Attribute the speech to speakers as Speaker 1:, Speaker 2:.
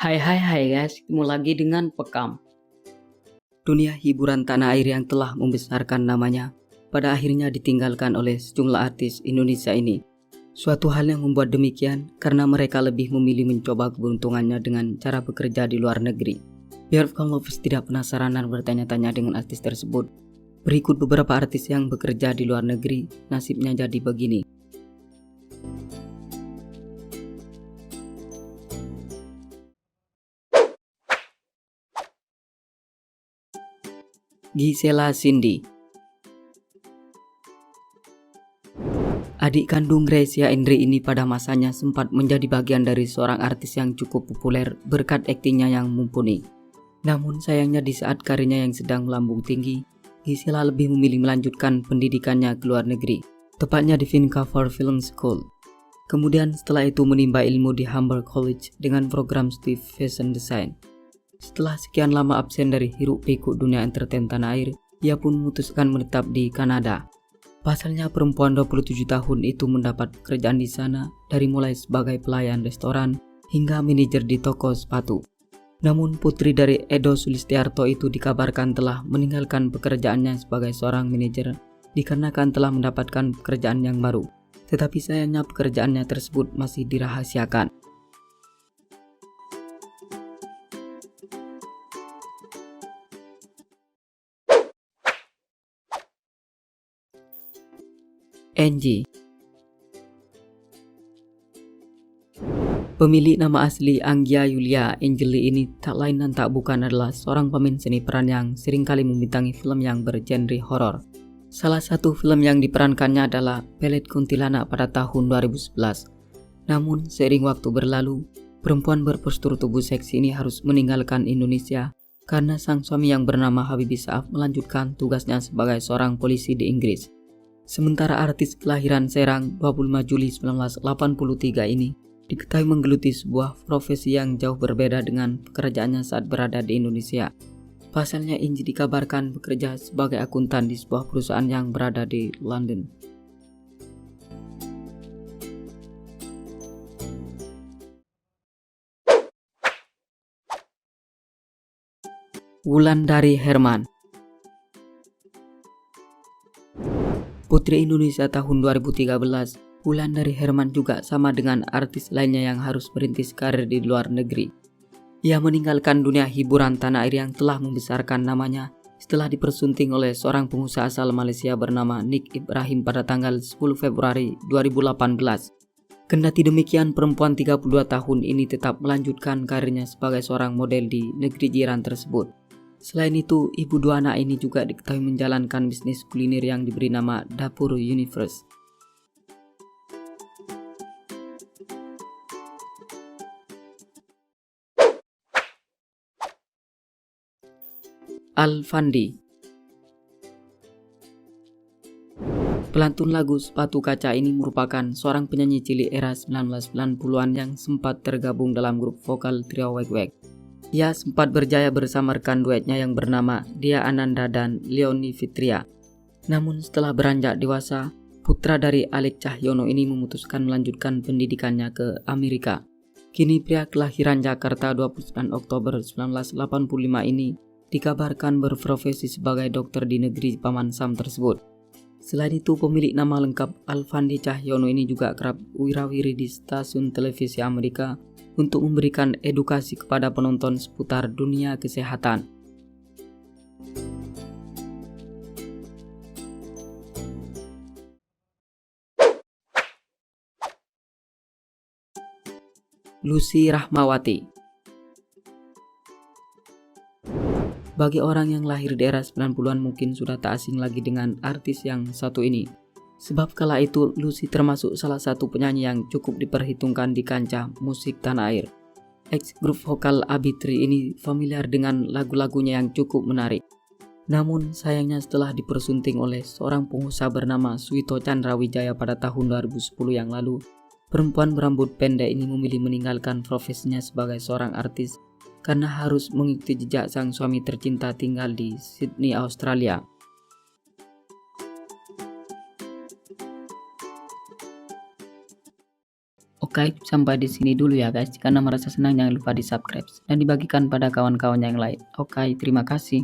Speaker 1: Hai hai hai guys, ketemu lagi dengan Pekam. Dunia hiburan tanah air yang telah membesarkan namanya pada akhirnya ditinggalkan oleh sejumlah artis Indonesia ini. Suatu hal yang membuat demikian karena mereka lebih memilih mencoba keberuntungannya dengan cara bekerja di luar negeri. Biar Pekam Lovers tidak penasaran dan bertanya-tanya dengan artis tersebut, berikut beberapa artis yang bekerja di luar negeri nasibnya jadi begini. Gisela Cindy. Adik kandung Gracia Indri ini pada masanya sempat menjadi bagian dari seorang artis yang cukup populer berkat aktingnya yang mumpuni. Namun sayangnya di saat karirnya yang sedang melambung tinggi, Gisela lebih memilih melanjutkan pendidikannya ke luar negeri, tepatnya di Vancouver Film School. Kemudian setelah itu menimba ilmu di Humber College dengan program studi Fashion Design. Setelah sekian lama absen dari hiruk-pikuk dunia entertain tanah air, ia pun memutuskan menetap di Kanada. Pasalnya perempuan 27 tahun itu mendapat pekerjaan di sana dari mulai sebagai pelayan restoran hingga manajer di toko sepatu. Namun putri dari Edo Sulistiarto itu dikabarkan telah meninggalkan pekerjaannya sebagai seorang manajer dikarenakan telah mendapatkan pekerjaan yang baru. Tetapi sayangnya pekerjaannya tersebut masih dirahasiakan. Angie. Pemilik nama asli Anggia Yulia Angeli ini tak lain dan tak bukan adalah seorang pemain seni peran yang seringkali membintangi film yang bergenre horor. Salah satu film yang diperankannya adalah Pelet Kuntilanak pada tahun 2011. Namun seiring waktu berlalu, perempuan berpostur tubuh seksi ini harus meninggalkan Indonesia karena sang suami yang bernama Habibie Saaf melanjutkan tugasnya sebagai seorang polisi di Inggris. Sementara artis kelahiran Serang 25 Juli 1983 ini diketahui menggeluti sebuah profesi yang jauh berbeda dengan pekerjaannya saat berada di Indonesia. Pasalnya Angie dikabarkan bekerja sebagai akuntan di sebuah perusahaan yang berada di London. Wulandari Herman. Putri Indonesia tahun 2013, Wulandari Herman juga sama dengan artis lainnya yang harus merintis karir di luar negeri. Ia meninggalkan dunia hiburan tanah air yang telah membesarkan namanya setelah dipersunting oleh seorang pengusaha asal Malaysia bernama Nick Ibrahim pada tanggal 10 Februari 2018. Kendati demikian, perempuan 32 tahun ini tetap melanjutkan karirnya sebagai seorang model di negeri jiran tersebut. Selain itu, ibu dua anak ini juga diketahui menjalankan bisnis kuliner yang diberi nama Dapur Universe. Alfandi. Pelantun lagu Sepatu Kaca ini merupakan seorang penyanyi cilik era 1990-an yang sempat tergabung dalam grup vokal trio Wek Wek. Ia sempat berjaya bersama rekan duetnya yang bernama Dia Ananda dan Leonie Fitria. Namun setelah beranjak dewasa, putra dari Alek Cahyono ini memutuskan melanjutkan pendidikannya ke Amerika. Kini pria kelahiran Jakarta 29 Oktober 1985 ini dikabarkan berprofesi sebagai dokter di negeri Paman Sam tersebut. Selain itu, pemilik nama lengkap Alfandi Cahyono ini juga kerap wirawiri di stasiun televisi Amerika untuk memberikan edukasi kepada penonton seputar dunia kesehatan. Lucy Rahmawati. Bagi orang yang lahir di era 90-an mungkin sudah tak asing lagi dengan artis yang satu ini. Sebab kala itu Lucy termasuk salah satu penyanyi yang cukup diperhitungkan di kancah musik tanah air. Ex grup vokal Abitri ini familiar dengan lagu-lagunya yang cukup menarik. Namun sayangnya setelah dipersunting oleh seorang pengusaha bernama Suito Candrawijaya pada tahun 2010 yang lalu, perempuan berambut pendek ini memilih meninggalkan profesinya sebagai seorang artis karena harus mengikuti jejak sang suami tercinta tinggal di Sydney, Australia. Oke, sampai di sini dulu ya guys. Jika Anda merasa senang jangan lupa di subscribe dan dibagikan pada kawan-kawan yang lain. Oke, terima kasih.